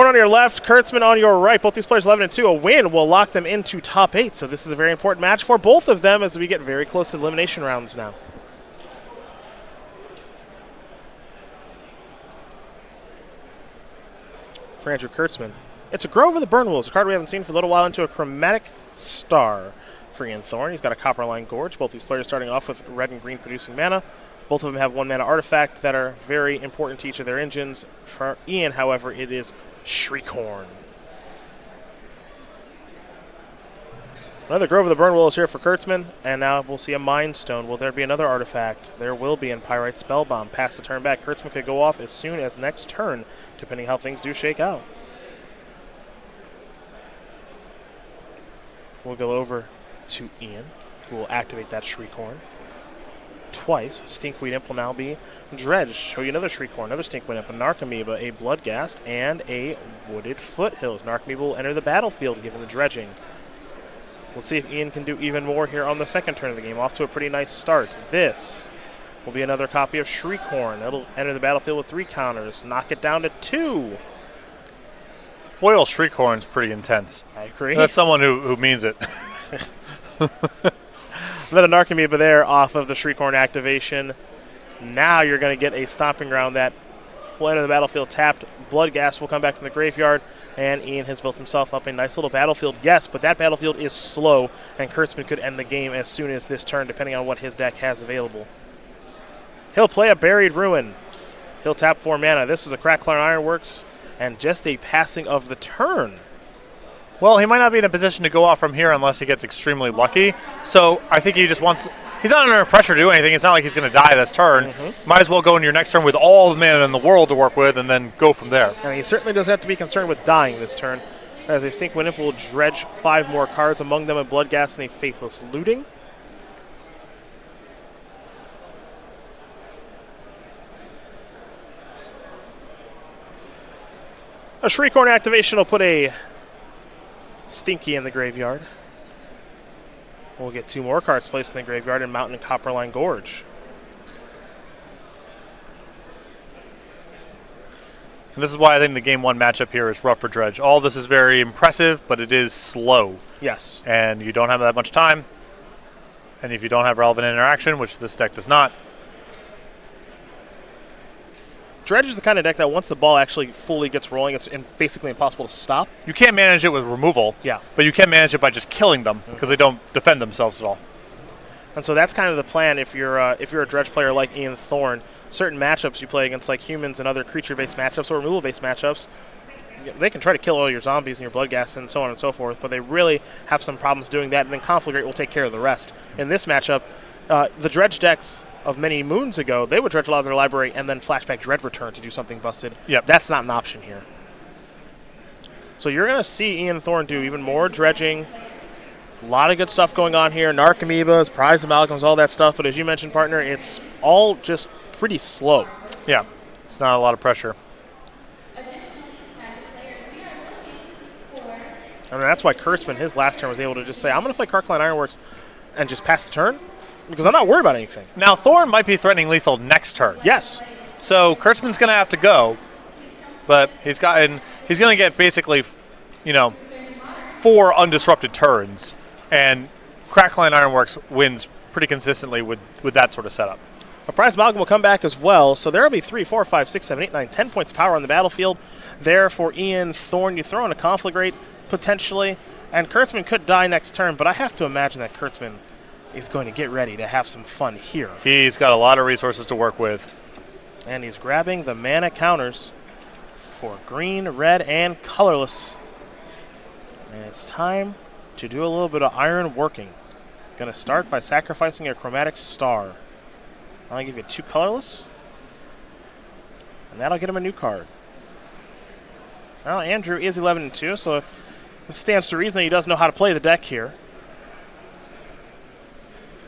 Thorne on your left, Kurtzman on your right. Both these players 11-2. A win will lock them into top 8. So this is a very important match for both of them as we get very close to the elimination rounds now. For Andrew Kurtzman, it's a Grove of the Burnwolves, a card we haven't seen for a little while, into a Chromatic Star. For Ian Thorne, he's got a Copperline Gorge. Both these players starting off with red and green producing mana. Both of them have 1 mana artifact that are very important to each of their engines. For Ian, however, it is Shriekhorn. Another Grove of the Burnwolves here for Kurtzman, and now we'll see a Mind Stone. Will there be another artifact? There will be in Pyrite Spellbomb. Pass the turn back. Kurtzman could go off as soon as next turn, depending how things do shake out. We'll go over to Ian, who will activate that Shriekhorn twice. Stinkweed Imp will now be Dredge. Show you another Shriekhorn, another Stinkweed Imp, a Narcomoeba, a Bloodghast, and a Wooded Foothills. Narcomoeba will enter the battlefield given the dredging. Let's see if Ian can do even more here on the second turn of the game. Off to a pretty nice start. This will be another copy of Shriekhorn. It'll enter the battlefield with 3 counters. Knock it down to 2. Foil Shriekhorn's pretty intense. I agree. That's someone who means it. Another Narcomoeba there off of the Shriekhorn activation. Now you're going to get a Stomping Ground that will enter the battlefield tapped. Bloodghast will come back from the graveyard, and Ian has built himself up a nice little battlefield. Yes, but that battlefield is slow, and Kurtzman could end the game as soon as this turn, depending on what his deck has available. He'll play a Buried Ruin. He'll tap 4 mana. This is a Crackling Ironworks, and just a passing of the turn. Well, he might not be in a position to go off from here unless he gets extremely lucky. So I think he just wants... He's not under pressure to do anything. It's not like he's going to die this turn. Might as well go into your next turn with all the mana in the world to work with and then go from there. And he certainly doesn't have to be concerned with dying this turn, as a Stinkweed Imp will dredge 5 more cards, among them a Bloodghast and a Faithless Looting. A Shriekhorn activation will put a Stinky in the graveyard. We'll get 2 more cards placed in the graveyard in Mountain and Copperline Gorge. And this is why I think the Game 1 matchup here is rough for Dredge. All this is very impressive, but it is slow. Yes. And you don't have that much time. And if you don't have relevant interaction, which this deck does not, Dredge is the kind of deck that once the ball actually fully gets rolling, it's basically impossible to stop. you can't manage it with removal. Yeah. But you can manage it by just killing them because they don't defend themselves at all. And so that's kind of the plan if you're a Dredge player like Ian Thorne. Certain matchups you play against, like humans and other creature-based matchups or removal-based matchups, they can try to kill all your zombies and your Bloodghast and so on and so forth, but they really have some problems doing that, and then Conflagrate will take care of the rest. In this matchup, the Dredge decks of many moons ago, they would dredge a lot of their library and then flashback Dread Return to do something busted. Yep. That's not an option here. So you're going to see Ian Thorne do even more dredging. A lot of good stuff going on here. Narcomoebas, Prize Amalgams, all that stuff. But as you mentioned, partner, it's all just pretty slow. Yeah. It's not a lot of pressure. And that's why Kurtzman, his last turn, was able to just say, I'm going to play Crackling Ironworks and just pass the turn because I'm not worried about anything. Now, Thorne might be threatening lethal next turn. Yes. So Kurtzman's going to have to go, but he's going to get basically, 4 undisrupted turns, and Crackling Ironworks wins pretty consistently with that sort of setup. A Prize Amalgam will come back as well, so there will be 3, 4, 5, 6, 7, 8, 9, 10 points of power on the battlefield there for Ian Thorne. You throw in a Conflagrate, potentially, and Kurtzman could die next turn, but I have to imagine that Kurtzman is going to get ready to have some fun here. He's got a lot of resources to work with. And he's grabbing the mana counters for green, red, and colorless. And it's time to do a little bit of iron working. Going to start by sacrificing a Chromatic Star. I'll give you 2 colorless, and that'll get him a new card. Well, Andrew is 11-2, so it stands to reason that he does know how to play the deck here.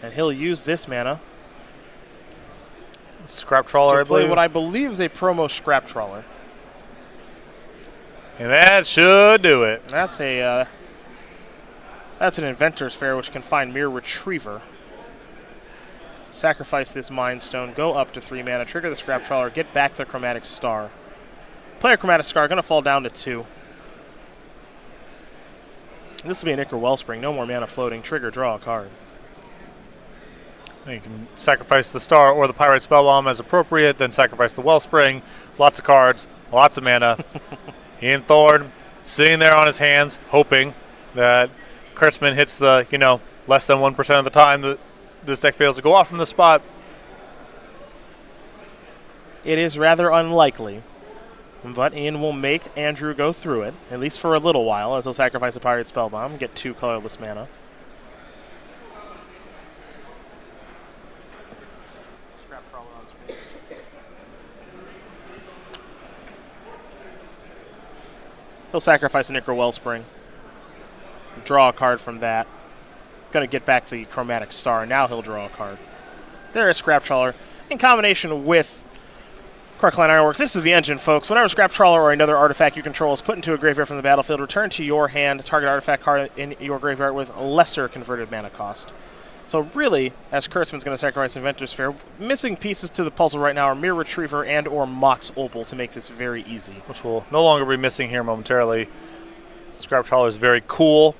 And he'll use this mana Scrap Trawler, to play what I believe is a promo Scrap Trawler. And that should do it. That's an Inventor's Fair, which can find Mirror Retriever. Sacrifice this Mind Stone, go up to 3 mana, trigger the Scrap Trawler, get back the Chromatic Star. Player Chromatic Scar going to fall down to 2. This will be an Ichor Wellspring. No more mana floating. Trigger, draw a card. You can sacrifice the star or the Pyrite Spellbomb as appropriate, then sacrifice the Wellspring. Lots of cards, lots of mana. Ian Thorne sitting there on his hands, hoping that Kurtzman hits the, less than 1% of the time that this deck fails to go off from the spot. It is rather unlikely, but Ian will make Andrew go through it, at least for a little while, as he'll sacrifice a Pirate Spellbomb, get 2 colorless mana. He'll sacrifice an Ichor Wellspring, draw a card from that. Going to get back the Chromatic Star. Now he'll draw a card. There is Scrap Trawler in combination with Crocline Ironworks. This is the engine, folks. Whenever Scrap Trawler or another artifact you control is put into a graveyard from the battlefield, return to your hand target artifact card in your graveyard with lesser converted mana cost. So really, as Kurtzman's going to sacrifice Inventor Sphere, missing pieces to the puzzle right now are Mirror Retriever and or Mox Opal to make this very easy. Which will no longer be missing here momentarily. Scrap Trawler is very cool.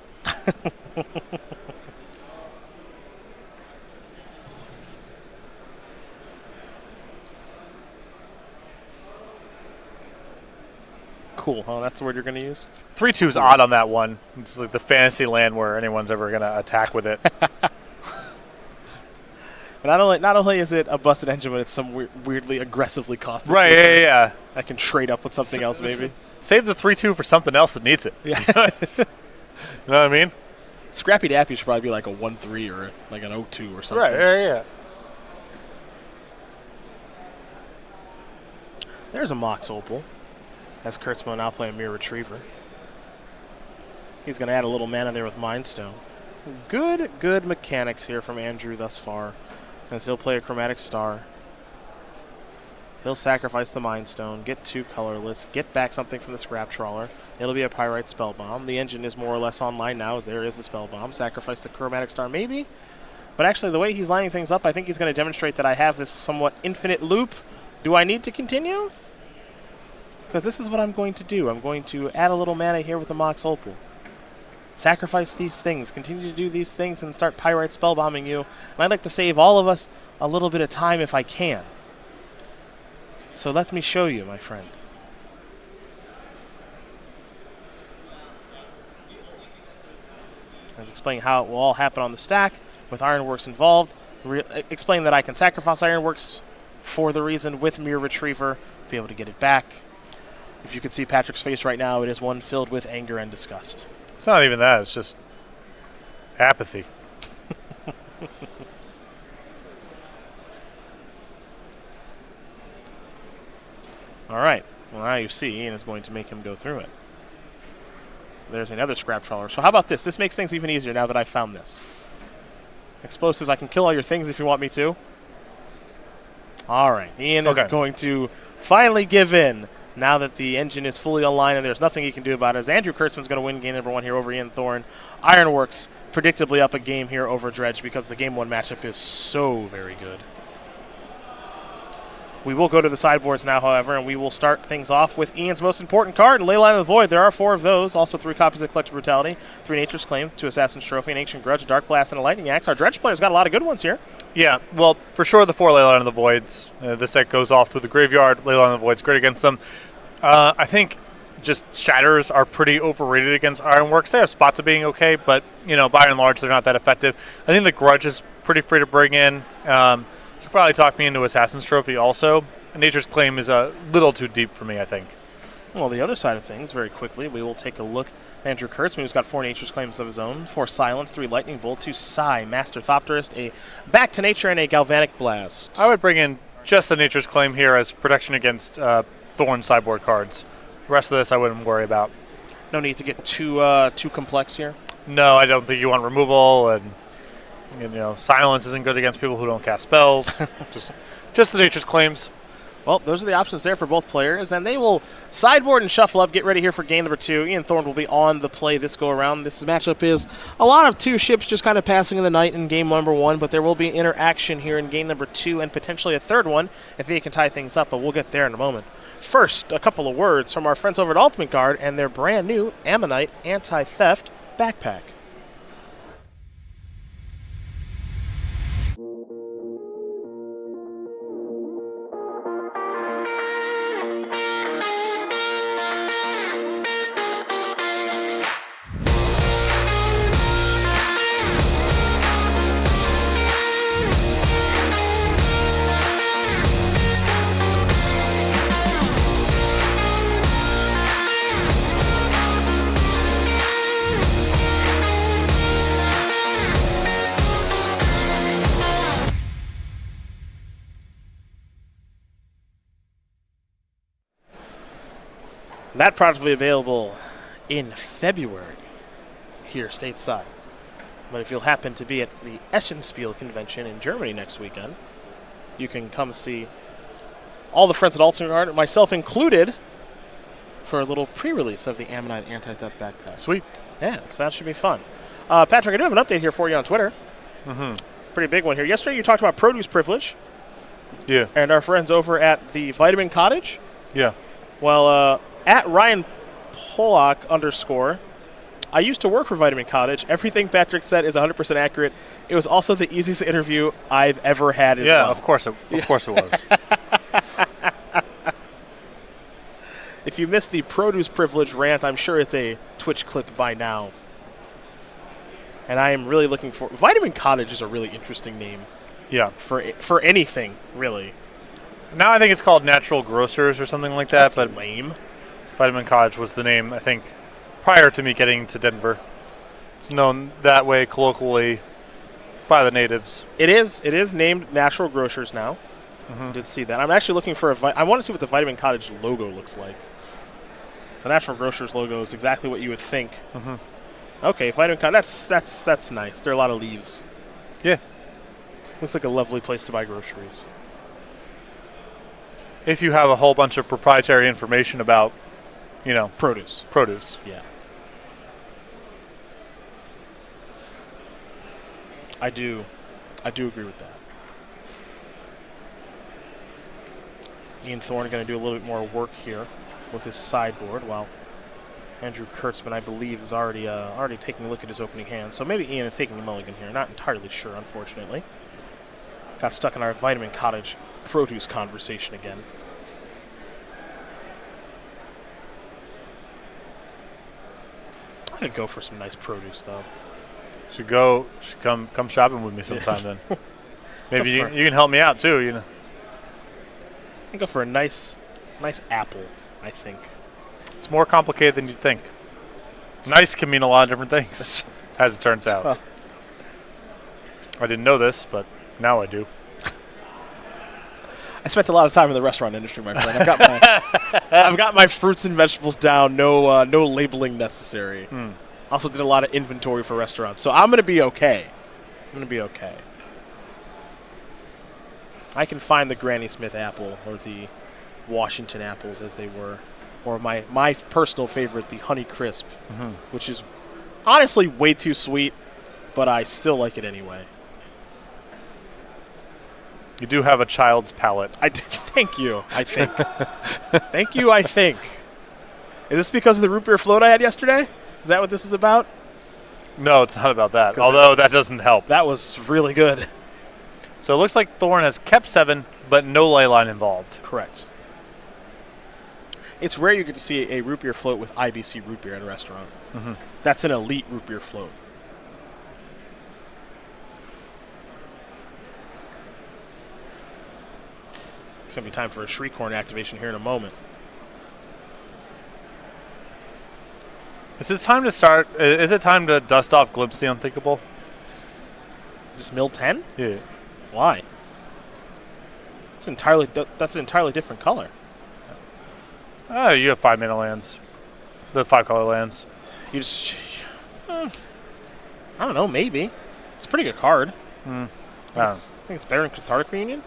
Cool, huh? That's the word you're going to use? 3/2 is odd on that one. It's like the fantasy land where anyone's ever going to attack with it. And not only is it a busted engine, but it's some weirdly aggressively costed. Right, yeah. I can trade up with something else, maybe. Save the 3/2 for something else that needs it. Yeah. You know what I mean? Scrappy Dappy should probably be like a 1/3 or like an 0/2 or something. Right, yeah. There's a Mox Opal, as Kurtzman now playing Mirror Retriever. He's going to add a little mana there with Mind Stone. Good mechanics here from Andrew thus far. As he'll play a Chromatic Star. He'll sacrifice the Mind Stone, get 2 colorless, get back something from the Scrap Trawler. It'll be a Pyrite Spellbomb. The engine is more or less online now, as there is the Spellbomb. Sacrifice the Chromatic Star, maybe? But actually, the way he's lining things up, I think he's going to demonstrate that I have this somewhat infinite loop. Do I need to continue? Because this is what I'm going to do. I'm going to add a little mana here with the Mox Opal. Sacrifice these things, continue to do these things, and start Pyrite Spellbombing you. And I'd like to save all of us a little bit of time if I can. So let me show you, my friend. I was explaining how it will all happen on the stack with Ironworks involved. Explain that I can sacrifice Ironworks for the reason with Mirror Retriever, be able to get it back. If you could see Patrick's face right now, it is one filled with anger and disgust. It's not even that. It's just apathy. All right. Well, now you see Ian is going to make him go through it. There's another Scrap Trawler. So how about this? This makes things even easier now that I've found this. Explosives, I can kill all your things if you want me to. All right. Ian is going to finally give in. Now that the engine is fully online and there's nothing he can do about it, as Andrew Kurtzman's going to win game number 1 here over Ian Thorne. Ironworks predictably up a game here over Dredge because the game 1 matchup is so very good. We will go to the sideboards now, however, and we will start things off with Ian's most important card, Leyline of the Void. There are 4 of those. Also 3 copies of Collective Brutality, 3 Nature's Claim, 2 Assassin's Trophy, an Ancient Grudge, a Dark Blast, and a Lightning Axe. Our Dredge player's got a lot of good ones here. Yeah, well, for sure the 4 Leyline of the Voids. This deck goes off through the graveyard. Leyline of the Void's great against them. I think just Shatters are pretty overrated against Ironworks. They have spots of being okay, but, by and large, they're not that effective. I think the Grudge is pretty free to bring in. You could probably talk me into Assassin's Trophy also. Nature's Claim is a little too deep for me, I think. Well, the other side of things, very quickly, we will take a look at Andrew Kurtzman, who's got 4 Nature's Claims of his own, 4 Silence, 3 Lightning Bolt, 2 Psy, Master Thopterist, a Back to Nature, and a Galvanic Blast. I would bring in just the Nature's Claim here as protection against Thorne sideboard cards. The rest of this I wouldn't worry about. No need to get too complex here? No, I don't think you want removal, and Silence isn't good against people who don't cast spells. just the Nature's Claims. Well, those are the options there for both players, and they will sideboard and shuffle up, get ready here for game number 2. Ian Thorne will be on the play this go-around. This matchup is a lot of 2 ships just kind of passing in the night in game number 1, but there will be interaction here in game number 2 and potentially a third one if he can tie things up, but we'll get there in a moment. First, a couple of words from our friends over at Ultimate Guard and their brand new Ammonite Anti-Theft Backpack. That product will be available in February here stateside. But if you'll happen to be at the Essenspiel convention in Germany next weekend, you can come see all the friends at Ultimate Guard, myself included, for a little pre-release of the Ammonite Anti-Theft Backpack. Sweet. Yeah, so that should be fun. Patrick, I do have an update here for you on Twitter. Mm-hmm. Pretty big one here. Yesterday you talked about produce privilege. Yeah. And our friends over at the Vitamin Cottage. Yeah. Well, at Ryan Pollock _, I used to work for Vitamin Cottage. Everything Patrick said is 100% accurate. It was also the easiest interview I've ever had as well. Yeah, of course it was. If you missed the produce privilege rant, I'm sure it's a Twitch clip by now. And I am really looking for... Vitamin Cottage is a really interesting name. Yeah. For anything, really. Now I think it's called Natural Grocers or something like that. That's but lame. Vitamin Cottage was the name, I think, prior to me getting to Denver. It's known that way colloquially by the natives. It is named Natural Grocers now. Mm-hmm. Did see that. I'm actually looking for I want to see what the Vitamin Cottage logo looks like. The Natural Grocers logo is exactly what you would think. Mm-hmm. Okay, Vitamin Cottage. That's nice. There are a lot of leaves. Yeah. Looks like a lovely place to buy groceries. If you have a whole bunch of proprietary information about, Produce. Yeah. I do agree with that. Ian Thorne going to do a little bit more work here with his sideboard, while Andrew Kurtzman, I believe, is already taking a look at his opening hand. So maybe Ian is taking a mulligan here. Not entirely sure, unfortunately. Got stuck in our Vitamin Cottage produce conversation again. I could go for some nice produce, though. Should come shopping with me sometime then. Maybe you can help me out too. I go for a nice apple, I think. It's more complicated than you'd think. Nice can mean a lot of different things, as it turns out. Huh. I didn't know this, but now I do. I spent a lot of time in the restaurant industry, my friend. I've got my fruits and vegetables down. No labeling necessary. Also did a lot of inventory for restaurants, so I'm gonna be okay. I can find the Granny Smith apple or the Washington apples as they were, or my personal favorite, the Honey Crisp, which is honestly way too sweet, but I still like it anyway. You do have a child's palate. Thank you, I think. Thank you, I think. Is this because of the root beer float I had yesterday? Is that what this is about? No, it's not about that, although that doesn't help. That was really good. So it looks like Thorne has kept 7, but no ley line involved. Correct. It's rare you get to see a root beer float with IBC root beer at a restaurant. That's an elite root beer float. It's going to be time for a Shriekhorn activation here in a moment. Is it time to start? Is it time to dust off Glimpse the Unthinkable? Just mill 10? Yeah. Why? That's an entirely different color. Oh, you have 5-mana lands. The 5-color lands. You just... I don't know, maybe. It's a pretty good card. I think it's better than Cathartic Reunion.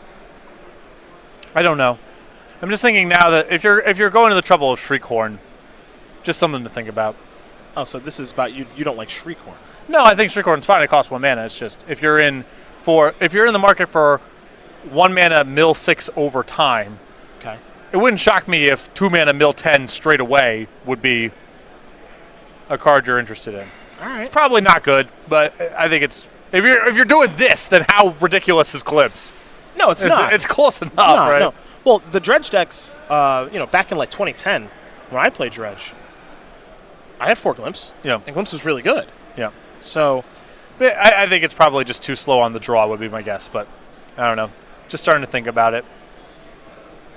I don't know. I'm just thinking now that if you're going to the trouble of Shriekhorn, just something to think about. Oh, so this is about you don't like Shriekhorn. No, I think Shriekhorn's fine. It costs 1 mana. It's just if you're in the market for 1 mana mill 6 over time, okay, it wouldn't shock me if 2-mana mill 10 straight away would be a card you're interested in. All right. It's probably not good, but I think it's if you're doing this, then how ridiculous is Clips? No, it's not. It's close enough, not, right? No. Well, the Dredge decks, back in like 2010, when I played Dredge, I had 4 Glimpse. Yeah. And Glimpse was really good. Yeah. So, But I think it's probably just too slow on the draw would be my guess, but I don't know. Just starting to think about it.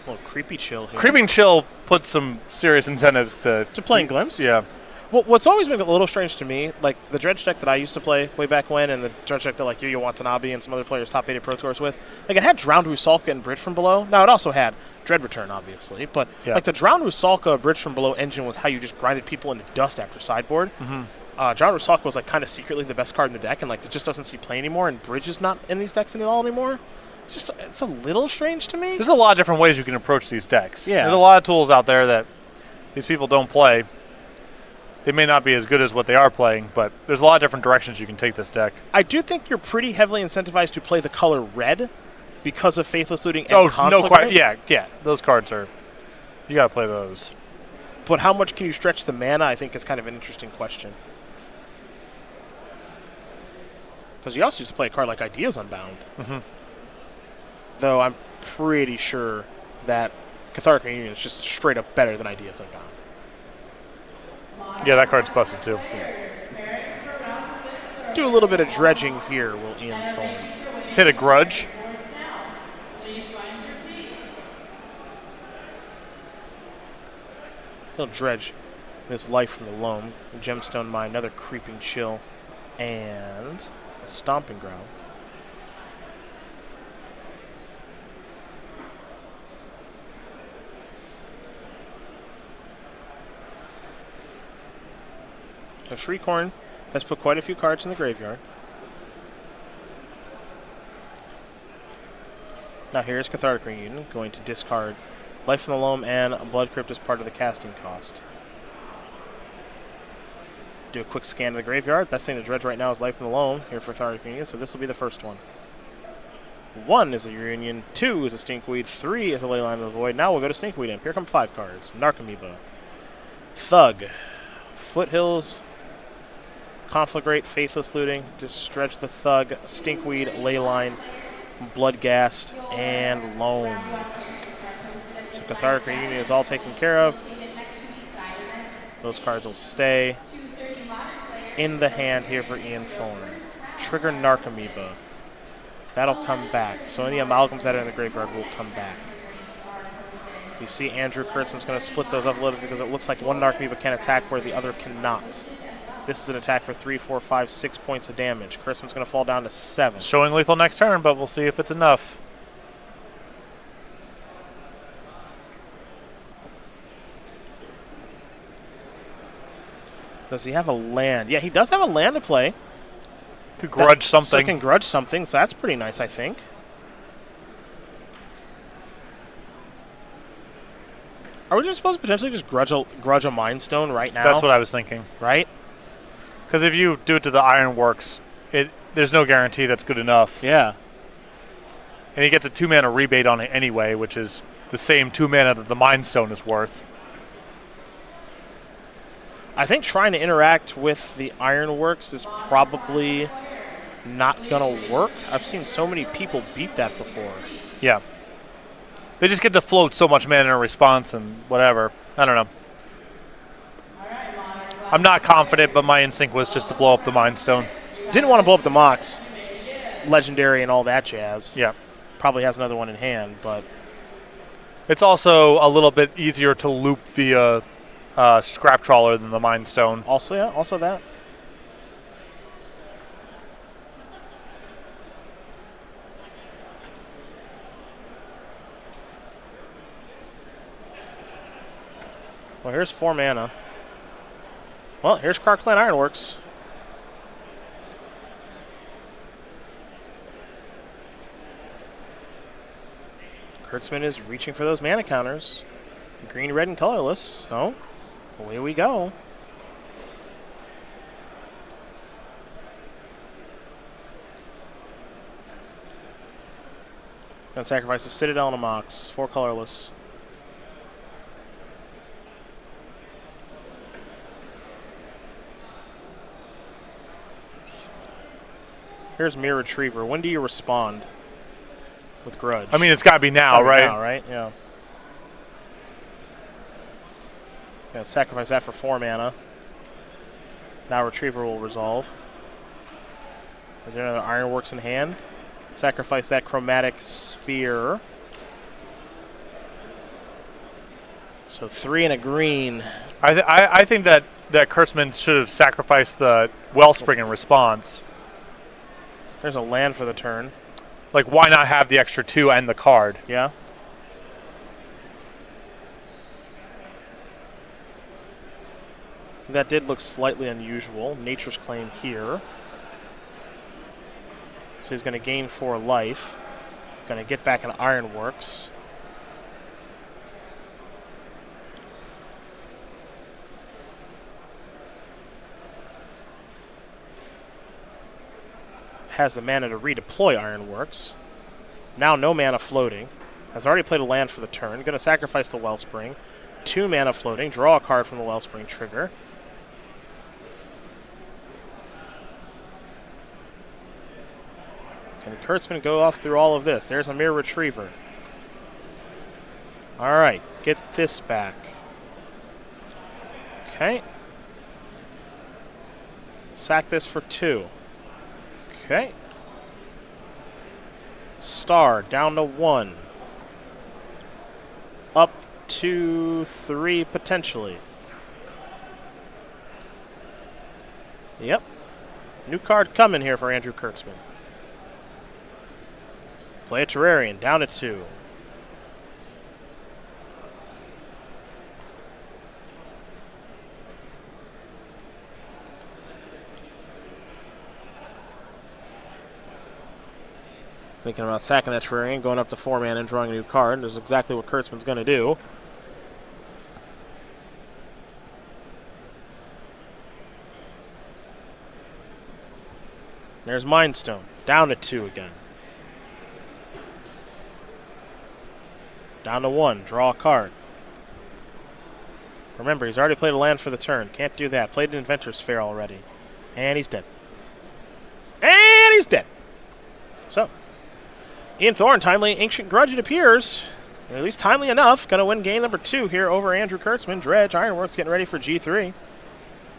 a little creepy chill here. Creeping Chill puts some serious incentives to playing Glimpse? Yeah. Well, what's always been a little strange to me, like the Dredge deck that I used to play way back when, and the Dredge deck that like Yu-Gi-Oh! Watanabe and some other players top 8 Pro Tours with, like it had Drowned Rusalka and Bridge from Below. Now it also had Dread Return, obviously, but like the Drowned Rusalka Bridge from Below engine was how you just grinded people into dust after sideboard. Mm-hmm. Drowned Rusalka was like kind of secretly the best card in the deck, and like it just doesn't see play anymore, and Bridge is not in these decks at all anymore. It's a little strange to me. There's a lot of different ways you can approach these decks. Yeah. There's a lot of tools out there that these people don't play. They may not be as good as what they are playing, but there's a lot of different directions you can take this deck. I do think you're pretty heavily incentivized to play the color red because of Faithless Looting and Conflict. No, quite. Yeah. Those cards are. You gotta play those. But how much can you stretch the mana? I think is kind of an interesting question. Because you also used to play a card like Ideas Unbound. Mm-hmm. Though I'm pretty sure that Cathartic Reunion is just straight up better than Ideas Unbound. Yeah, that card's busted too. Do a little bit of dredging here, will Ian Thorne. Let's hit a Grudge. He'll dredge this Life from the Loam, Gemstone Mine, another Creeping Chill, and a Stomping Ground. So Shriekhorn has put quite a few cards in the graveyard. Now here's Cathartic Reunion, going to discard Life from the Loam and Blood Crypt as part of the casting cost. Do a quick scan of the graveyard. Best thing to dredge right now is Life from the Loam here for Cathartic Reunion, so this will be the first one. 1 is a Reunion, 2 is a Stinkweed, 3 is a Leyline of the Void. Now we'll go to Stinkweed Imp. Here come 5 cards. Narcomoeba, Thug, Foothills, Conflagrate, Faithless Looting, just dredge the Thug, Stinkweed, Leyline, Bloodghast, and Loam. So Cathartic Reunion is all taken care of. Those cards will stay in the hand here for Ian Thorne. Trigger Narcomoeba. That'll come back. So any amalgams that are in the graveyard will come back. You see Andrew Kurtzman's going to split those up a little bit because it looks like one Narcomoeba can attack where the other cannot. This is an attack for 3, 4, 5, 6 points of damage. Kurtzman's going to fall down to 7. Showing lethal next turn, but we'll see if it's enough. Does he have a land? Yeah, he does have a land to play. Could grudge something. So can grudge something, so that's pretty nice, I think. Are we just supposed to potentially just grudge a Mind Stone right now? That's what I was thinking. Right? Because if you do it to the Ironworks, there's no guarantee that's good enough. Yeah. And he gets a 2-mana rebate on it anyway, which is the same 2 mana that the Mind Stone is worth. I think trying to interact with the Ironworks is probably not going to work. I've seen so many people beat that before. Yeah. They just get to float so much mana in response and whatever. I don't know. I'm not confident, but my instinct was just to blow up the Mind Stone. Didn't want to blow up the Mox. Legendary and all that jazz. Yeah. Probably has another one in hand, but... It's also a little bit easier to loop via Scrap Trawler than the Mind Stone. Also, yeah, also that. Well, here's 4 mana. Well, here's Karkland Ironworks. Kurtzman is reaching for those mana counters. Green, red, and colorless. So, away we go. Gonna sacrifice a Citadel and a Mox. 4 colorless. Here's Mirror Retriever. When do you respond with Grudge? I mean, it's got to be now, right? Now, right? Yeah. Gonna sacrifice that for 4 mana. Now Retriever will resolve. Is there another Ironworks in hand? Sacrifice that Chromatic Sphere. So 3 and a green. I think that Kurtzman should have sacrificed the Wellspring in response. There's a land for the turn. Like, why not have the extra 2 and the card? Yeah. That did look slightly unusual. Nature's Claim here. So he's going to gain 4 life. Going to get back an Ironworks. Has the mana to redeploy Ironworks. Now no mana floating. Has already played a land for the turn. Going to sacrifice the Wellspring. 2 mana floating. Draw a card from the Wellspring trigger. Can Kurtzman go off through all of this? There's a Mirror Retriever. All right, get this back. Okay. Sack this for 2. Okay. Star down to 1. Up to 3 potentially. Yep. New card coming here for Andrew Kurtzman. Play a Terrarian down to 2. Thinking about sacking that Terrarian, going up to 4 mana and drawing a new card. That's exactly what Kurtzman's going to do. There's Mind Stone, down to 2 again. Down to 1, draw a card. Remember, he's already played a land for the turn. Can't do that. Played an Inventor's Fair already. And he's dead. And he's dead. So, Ian Thorne, timely Ancient Grudge, it appears. Or at least timely enough. Going to win game number 2 here over Andrew Kurtzman. Dredge, Ironworks getting ready for G3.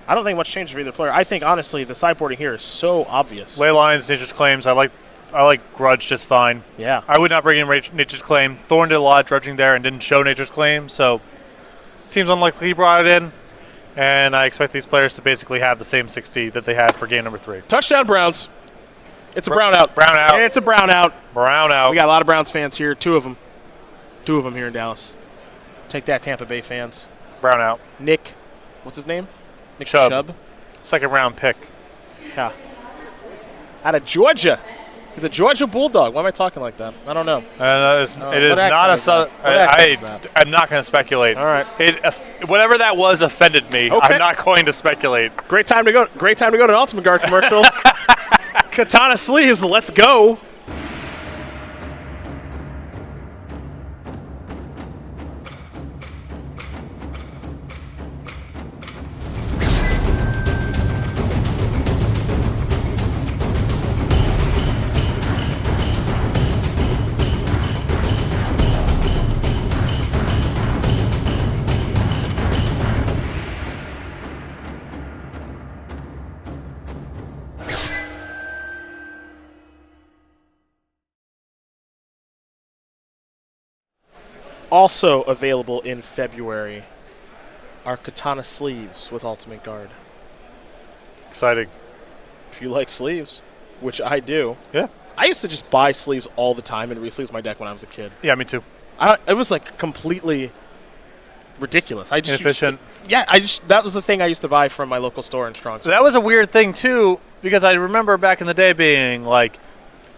I don't think much changes for either player. I think, honestly, the sideboarding here is so obvious. Ley Lines, Nature's Claims. I like Grudge just fine. Yeah. I would not bring in Nature's Claim. Thorne did a lot of dredging there and didn't show Nature's Claim, so seems unlikely he brought it in. And I expect these players to basically have the same 60 that they had for game number 3. Touchdown Browns. It's a brown out. Brown out. It's a brown out. Brown out. We got a lot of Browns fans here. 2 of them. 2 of them here in Dallas. Take that, Tampa Bay fans. Brown out. Nick, what's his name? Nick Chubb. Chubb. 2nd round pick. Yeah. Out of Georgia. He's a Georgia Bulldog. Why am I talking like that? I don't know. It is not a. I'm not going to speculate. All right. Whatever that was offended me. Okay. I'm not going to speculate. Great time to go. Great time to go to an Ultimate Guard commercial. Katana sleeves. Let's go. Also available in February are Katana sleeves with Ultimate Guard. Exciting. If you like sleeves, which I do. Yeah. I used to just buy sleeves all the time and re-sleeves my deck when I was a kid. Yeah, me too. It was like completely ridiculous. Inefficient. That was the thing I used to buy from my local store in Strong. So that was a weird thing too, because I remember back in the day being like,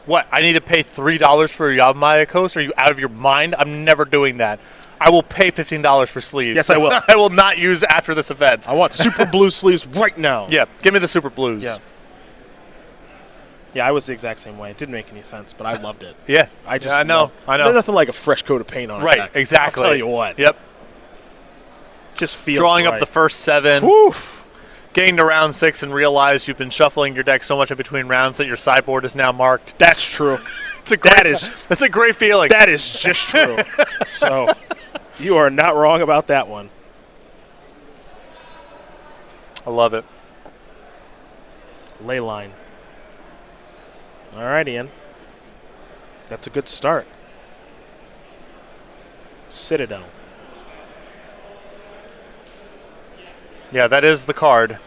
what, I need to pay $3 for a Yavimaya Coast? Are you out of your mind? I'm never doing that. I will pay $15 for sleeves. Yes, I will. I will not use after this event. I want super blue sleeves right now. Yeah, give me the super blues. Yeah. Yeah, I was the exact same way. It didn't make any sense, but I loved it. Yeah. I know. There's nothing like a fresh coat of paint on it. Right, exactly. I'll tell you what. Yep. Just feels Drawing right. up the first 7. Woo. getting to round 6 and realize you've been shuffling your deck so much in between rounds that your sideboard is now marked. That's true. That's a great feeling. That is just true. So you are not wrong about that one. I love it. Ley line. All right, Ian. That's a good start. Citadel. Yeah, that is the card.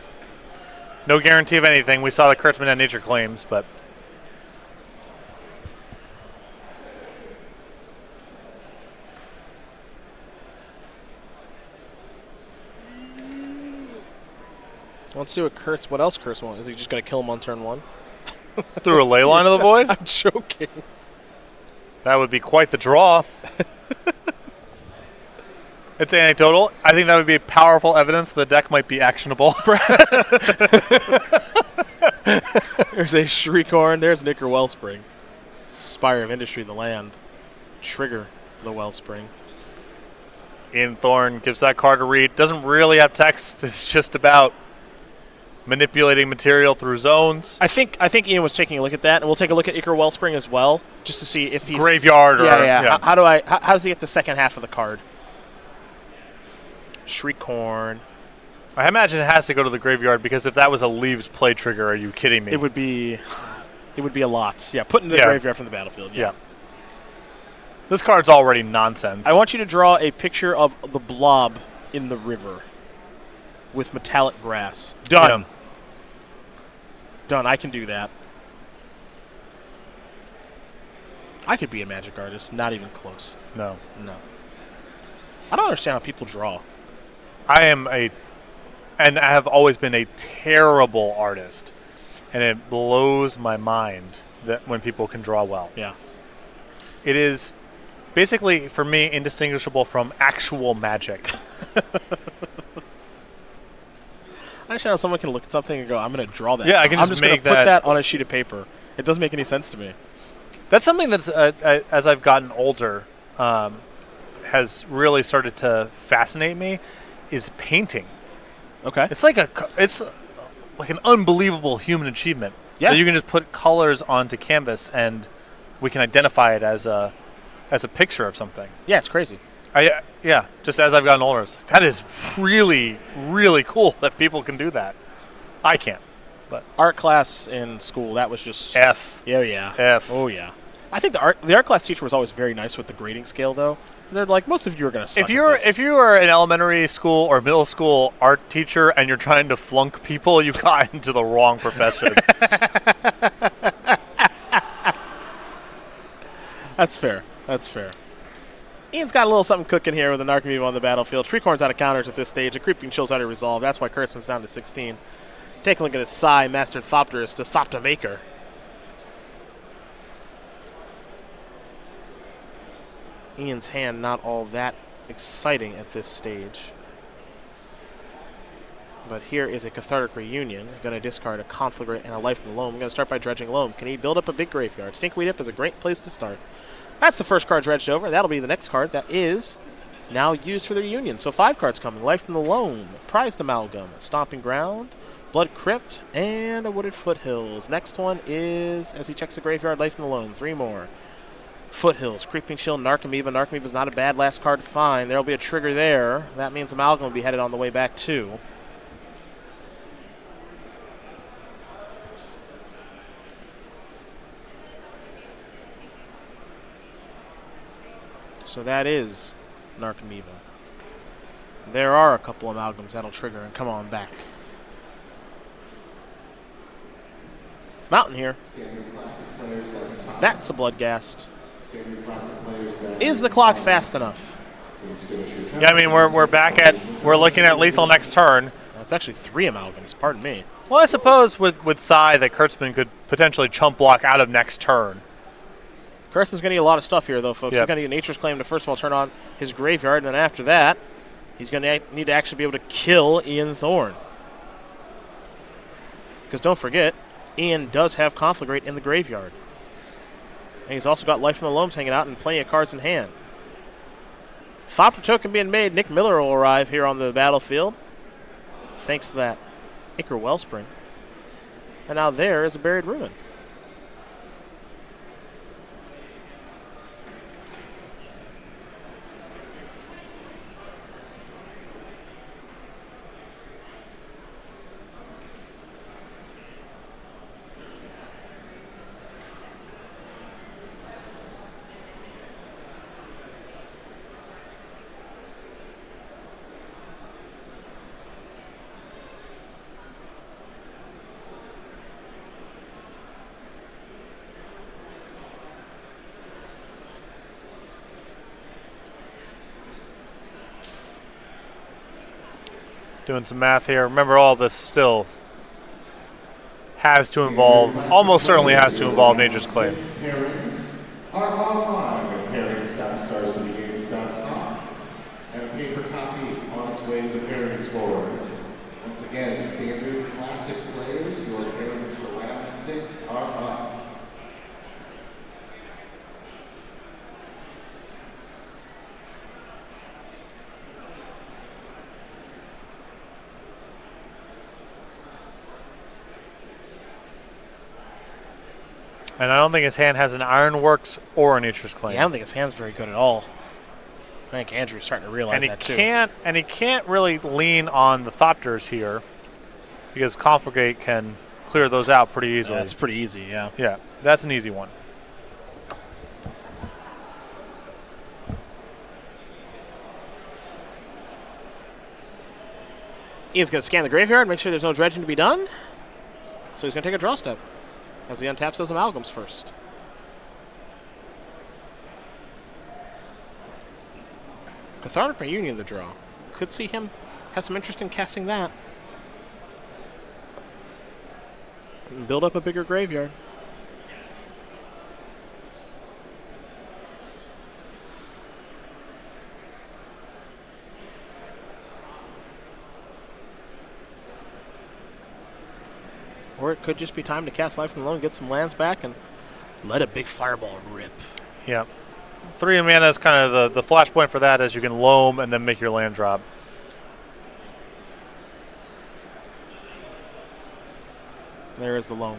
No guarantee of anything. We saw that Kurtzman had nature claims, but... Let's see what else Kurtzman wants. Is he just going to kill him on turn 1? Through a ley line of the void? I'm joking. That would be quite the draw. It's anecdotal. I think that would be powerful evidence the deck might be actionable. There's a Shriekhorn. There's Nicker Wellspring. Spire of Industry, the land. Trigger the Wellspring. Ian Thorne gives that card a read. Doesn't really have text. It's just about manipulating material through zones. I think Ian was taking a look at that, and we'll take a look at Icar Wellspring as well, just to see if he's graveyard or yeah. How does he get the second half of the card? Shriekhorn. I imagine it has to go to the graveyard because if that was a leaves play trigger, are you kidding me? It would be a lot. Yeah, put in the graveyard from the battlefield. Yeah. This card's already nonsense. I want you to draw a picture of the blob in the river with metallic grass. Done. Yeah. Done. I can do that. I could be a Magic artist. Not even close. No. I don't understand how people draw. And I have always been a terrible artist, and it blows my mind that when people can draw well. Yeah. It is basically, for me, indistinguishable from actual magic. I understand how someone can look at something and go, I'm going to draw that. Yeah, I can I'm just going to make put that on a sheet of paper. It doesn't make any sense to me. That's something that's, as I've gotten older, has really started to fascinate me, is painting. Okay. It's like an unbelievable human achievement. Yeah. That you can just put colors onto canvas and we can identify it as a picture of something. Yeah, it's crazy. Just as I've gotten older, it's like, that is really, really cool that people can do that. I can't. But art class in school, that was just F. Yeah. F. Oh yeah. I think the art class teacher was always very nice with the grading scale though. They're like, most of you are going to suck If you are an elementary school or middle school art teacher and you're trying to flunk people, you got into the wrong profession. That's fair. Ian's got a little something cooking here with the Narcomoeba on the battlefield. Shriekhorn's out of counters at this stage. A Creeping Chill's out of resolve. That's why Kurtzman's down to 16. Take a look at his Psy, Master Thopterist to Thoptomaker. Ian's hand not all that exciting at this stage. But here is a Cathartic Reunion. Going to discard a Conflagrant and a Life in the Loam. Going to start by dredging Loam. Can he build up a big graveyard? Stinkweed Dip is a great place to start. That's the first card dredged over. That'll be the next card that is now used for the Reunion. So 5 cards coming. Life from the Loam, Prized Amalgam, Stomping Ground, Blood Crypt, and a Wooded Foothills. Next one is, as he checks the graveyard, Life from the Loam. 3 more. Foothills, Creeping Chill, Narcomoeba. Narcomoeba's not a bad last card to find. There'll be a trigger there. That means Amalgam will be headed on the way back too. So that is Narcomoeba. There are a couple Amalgams that'll trigger and come on back. Mountain here. That's a Bloodghast. Is the clock fast enough? Yeah, I mean, we're looking at lethal next turn. It's actually 3 Amalgams, pardon me. Well, I suppose with Psy that Kurtzman could potentially chump block out of next turn. Kurtzman's going to need a lot of stuff here, though, folks. Yep. He's going to get Nature's Claim to, first of all, turn on his graveyard, and then after that, he's going to need to actually be able to kill Ian Thorne. Because don't forget, Ian does have Conflagrate in the graveyard. And he's also got Life from the Loams hanging out and plenty of cards in hand. Thopter token being made. Nick Miller will arrive here on the battlefield. Thanks to that. Acre Wellspring. And now there is a Buried Ruin. Doing some math here. Remember, all this still has to involve, almost certainly has to involve Nature's Claim. Pairings are online at pairings.starcitygames.com, and a paper copy is on its way to the pairings forward. Once again, standard classic players, your pairings for round 6 are up. And I don't think his hand has an Ironworks or a Nature's Claim. Yeah, I don't think his hand's very good at all. I think Andrew's starting to realize that too. And he can't really lean on the Thopters here because Confligate can clear those out pretty easily. That's pretty easy, yeah. Yeah, that's an easy one. Ian's going to scan the graveyard, make sure there's no dredging to be done. So he's going to take a draw step as he untaps those amalgams first. Cathartic Reunion, the draw. Could see him have some interest in casting that. And build up a bigger graveyard. Or it could just be time to cast Life from the Loam, get some lands back, and let a big fireball rip. Yeah. 3 mana is kind of the flashpoint for that, as you can loam and then make your land drop. There is the Loam.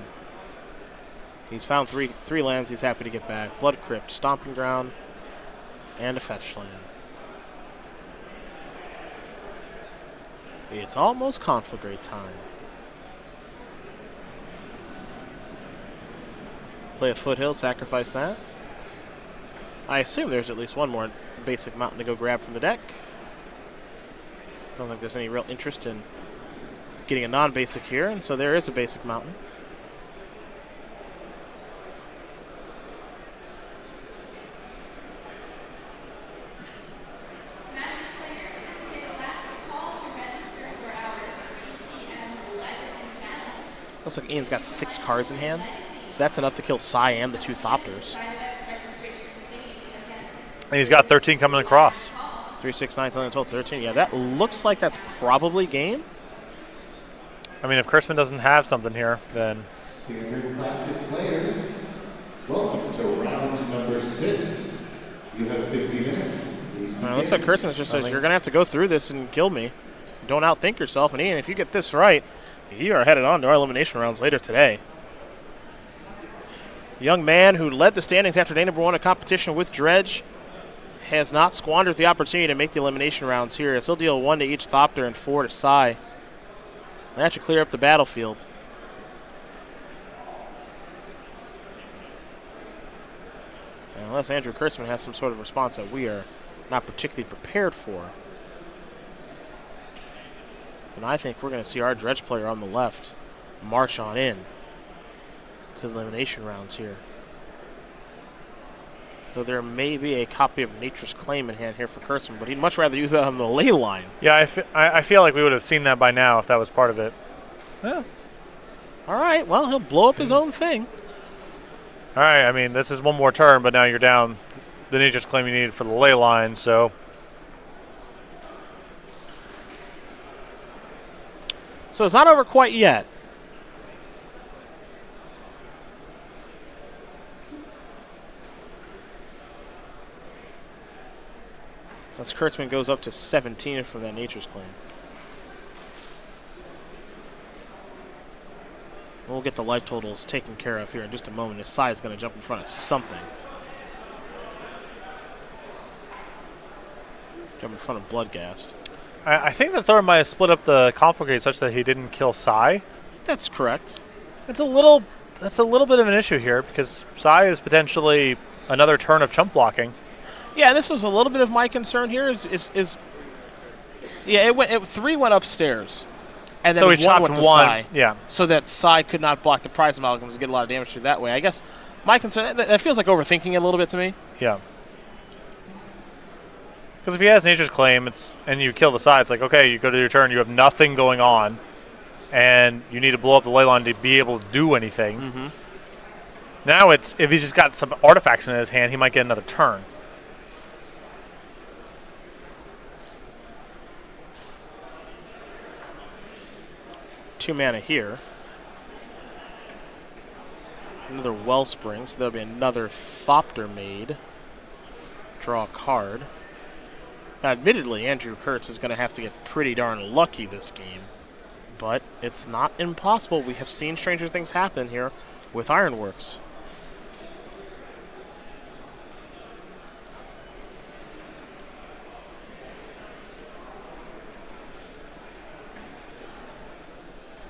He's found three lands he's happy to get back. Blood Crypt, Stomping Ground, and a fetch land. It's almost Conflagrate time. Play a Foothill, sacrifice that. I assume there's at least one more basic mountain to go grab from the deck. I don't think there's any real interest in getting a non-basic here, and so there is a basic mountain. Looks like Ian's got 6 cards in hand, so that's enough to kill Psy and the 2 Thopters. And he's got 13 coming across. 3, 6, 9, 10, 12, 13. Yeah, that looks like that's probably game. I mean, if Kurtzman doesn't have something here, then... Standard classic players, welcome to round number 6. You have 50 minutes. Looks like Kurtzman just says, you're going to have to go through this and kill me. Don't outthink yourself. And Ian, if you get this right, you are headed on to our elimination rounds later today. The young man who led the standings after day number 1 of competition with Dredge has not squandered the opportunity to make the elimination rounds here, as he'll deal 1 to each Thopter and 4 to Psy. That should clear up the battlefield. And unless Andrew Kurtzman has some sort of response that we are not particularly prepared for, and I think we're going to see our Dredge player on the left march on in to the elimination rounds here. So there may be a copy of Nature's Claim in hand here for Kurtzman, but he'd much rather use that on the ley line. Yeah, I feel like we would have seen that by now if that was part of it. Yeah. All right, well, he'll blow up his own thing. All right, I mean, this is one more turn, but now you're down the Nature's Claim you needed for the ley line, so... So it's not over quite yet. As Kurtzman goes up to 17 from that Nature's Claim. We'll get the life totals taken care of here in just a moment. His Sai is going to jump in front of something. Jump in front of Bloodghast. I think that Thorne might have split up the conflict gate such that he didn't kill Sai. That's correct. That's a little bit of an issue here because Sai is potentially another turn of chump blocking. Yeah, this was a little bit of my concern here. Yeah, 3 went upstairs, and then So he 1 chopped went to one. Sai, Yeah. so that Sai could not block the prize amalgams and get a lot of damage through that way. I guess my concern, that feels like overthinking it a little bit to me. Yeah. Because if he has Nature's Claim, and you kill the Sai, it's like, okay, you go to your turn, you have nothing going on, and you need to blow up the ley line to be able to do anything. Mm-hmm. Now if he's just got some artifacts in his hand, he might get another turn. Two mana here. Another Wellspring, so there'll be another Thopter made. Draw a card. Now, admittedly, Andrew Kurtz is going to have to get pretty darn lucky this game. But it's not impossible. We have seen stranger things happen here with Ironworks.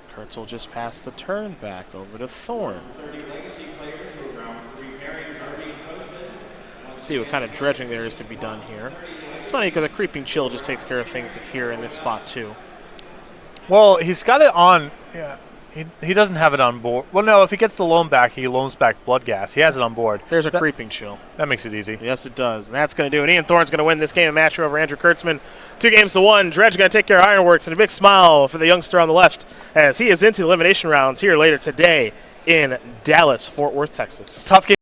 Kurtz will just pass the turn back over to Thorne. See what kind of dredging there is to be done here. It's funny because a Creeping Chill just takes care of things here in this spot too. Well, he's got it on. Yeah, he doesn't have it on board. Well, no, if he gets the loan back, he loans back Bloodghast. He has it on board. There's a Creeping Chill. That makes it easy. Yes, it does. And that's going to do it. Ian Thorne's going to win this game of Master over Andrew Kurtzman. 2-1. Dredge going to take care of Ironworks, and a big smile for the youngster on the left as he is into the elimination rounds here later today in Dallas, Fort Worth, Texas. Tough game.